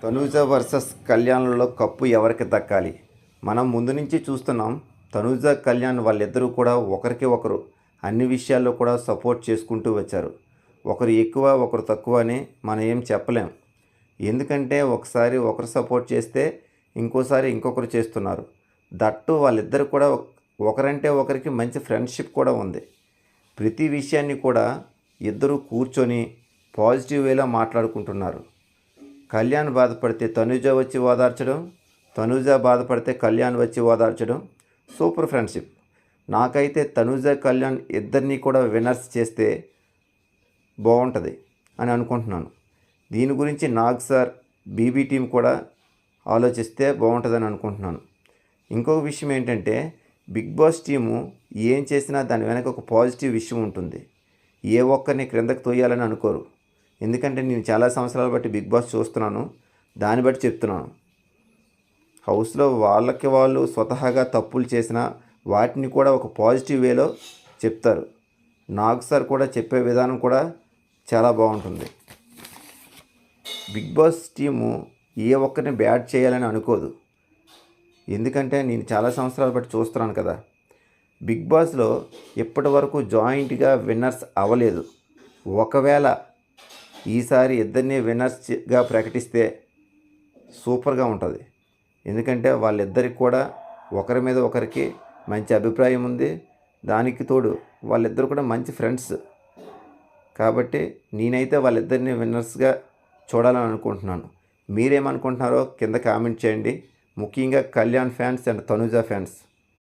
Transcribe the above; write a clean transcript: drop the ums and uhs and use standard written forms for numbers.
Tanuja versus కళ్యాణ్లో cup ఎవరికి దక్కాలి? మనం ముందు నుంచి చూస్తున్నాం. తనూజ, కళ్యాణ్ వాళ్ళిద్దరూ కూడా ఒకరికి ఒకరు అన్ని విషయాల్లో కూడా సపోర్ట్ చేసుకుంటూ వచ్చారు. ఒకరు ఎక్కువ ఒకరు తక్కువ అని మనం ఏం చెప్పలేం. ఎందుకంటే ఒకసారి ఒకరు సపోర్ట్ చేస్తే ఇంకోసారి ఇంకొకరు చేస్తున్నారు. దట్టు వాళ్ళిద్దరు కూడా ఒకరంటే ఒకరికి మంచి ఫ్రెండ్షిప్ కూడా ఉంది. ప్రతి విషయాన్ని కూడా ఇద్దరు కూర్చొని పాజిటివ్ వేలో మాట్లాడుకుంటున్నారు. కళ్యాణ్ బాధపడితే తనూజ వచ్చి ఓదార్చడం, తనూజ బాధపడితే కళ్యాణ్ వచ్చి ఓదార్చడం సూపర్ ఫ్రెండ్షిప్. నాకైతే తనూజ, కళ్యాణ్ ఇద్దరినీ కూడా విన్నర్స్ చేస్తే బాగుంటుంది అని అనుకుంటున్నాను. దీని గురించి నాగ్ సార్, బీబీ టీం కూడా ఆలోచిస్తే బాగుంటుందని అనుకుంటున్నాను. ఇంకొక విషయం ఏంటంటే, బిగ్ బాస్ టీము ఏం చేసినా దాని వెనక ఒక పాజిటివ్ విషయం ఉంటుంది. ఏ ఒక్కరిని క్రిందకు తోయాలని అనుకోరు. ఎందుకంటే నేను చాలా సంవత్సరాలు బట్టి బిగ్ బాస్ చూస్తున్నాను. దాన్ని బట్టి చెప్తున్నాను. హౌస్లో వాళ్ళకి వాళ్ళు స్వతహాగా తప్పులు చేసినా వాటిని కూడా ఒక పాజిటివ్ వేలో చెప్తారు. నాగ్ సార్ కూడా చెప్పే విధానం కూడా చాలా బాగుంటుంది. బిగ్ బాస్ టీము ఏ ఒక్కరిని బ్యాడ్ చేయాలని అనుకోదు. ఎందుకంటే నేను చాలా సంవత్సరాలు బట్టి చూస్తున్నాను కదా. బిగ్ బాస్లో ఇప్పటి వరకు జాయింట్గా విన్నర్స్ అవ్వలేదు. ఒకవేళ ఈసారి ఇద్దరిని విన్నర్స్గా ప్రకటిస్తే సూపర్గా ఉంటుంది. ఎందుకంటే వాళ్ళిద్దరికి కూడా ఒకరి మీద ఒకరికి మంచి అభిప్రాయం ఉంది. దానికి తోడు వాళ్ళిద్దరు కూడా మంచి ఫ్రెండ్స్. కాబట్టి నేనైతే వాళ్ళిద్దరిని విన్నర్స్గా చూడాలని అనుకుంటున్నాను. మీరేమనుకుంటున్నారో కింద కామెంట్ చేయండి. ముఖ్యంగా Kalyan fans and Tanuja fans.